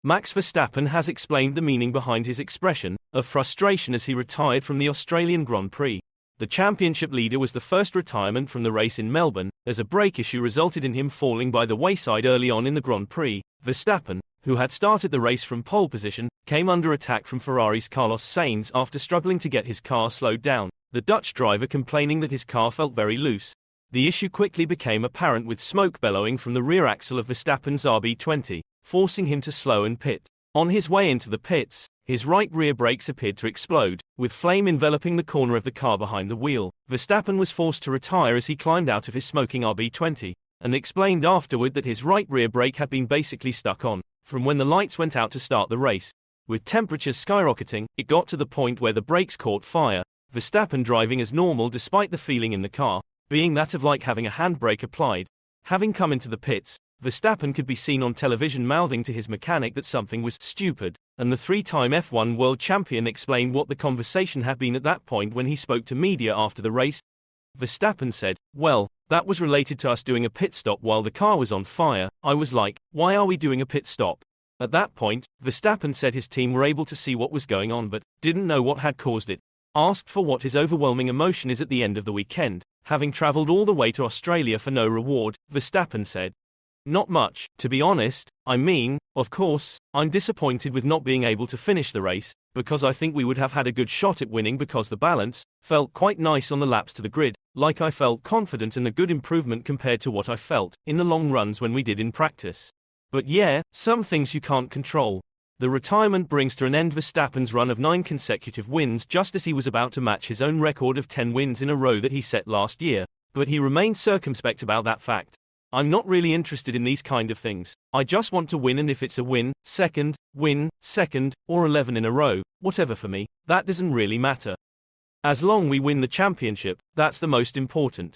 Max Verstappen has explained the meaning behind his expression of frustration as he retired from the Australian Grand Prix. The championship leader was the first retirement from the race in Melbourne, as a brake issue resulted in him falling by the wayside early on in the Grand Prix. Verstappen, who had started the race from pole position, came under attack from Ferrari's Carlos Sainz after struggling to get his car slowed down, the Dutch driver complaining that his car felt very loose. The issue quickly became apparent with smoke bellowing from the rear axle of Verstappen's RB20, forcing him to slow and pit. On his way into the pits, his right rear brakes appeared to explode, with flame enveloping the corner of the car behind the wheel. Verstappen was forced to retire as he climbed out of his smoking RB20, and explained afterward that his right rear brake had been basically stuck on from when the lights went out to start the race. With temperatures skyrocketing, it got to the point where the brakes caught fire, Verstappen driving as normal despite the feeling in the car being that of like having a handbrake applied. Having come into the pits, Verstappen could be seen on television mouthing to his mechanic that something was stupid, and the three-time F1 world champion explained what the conversation had been at that point when he spoke to media after the race. Verstappen said, "Well, that was related to us doing a pit stop while the car was on fire. I was like, why are we doing a pit stop?" At that point, Verstappen said his team were able to see what was going on but didn't know what had caused it. Asked for what his overwhelming emotion is at the end of the weekend, having traveled all the way to Australia for no reward, Verstappen said, "Not much, to be honest. I mean, of course, I'm disappointed with not being able to finish the race, because I think we would have had a good shot at winning because the balance felt quite nice on the laps to the grid, like I felt confident and a good improvement compared to what I felt in the long runs when we did in practice. But yeah, some things you can't control." The retirement brings to an end Verstappen's run of 9 consecutive wins just as he was about to match his own record of 10 wins in a row that he set last year, but he remained circumspect about that fact. "I'm not really interested in these kind of things. I just want to win, and if it's a win, second, or 11 in a row, whatever for me, that doesn't really matter. As long we win the championship, that's the most important."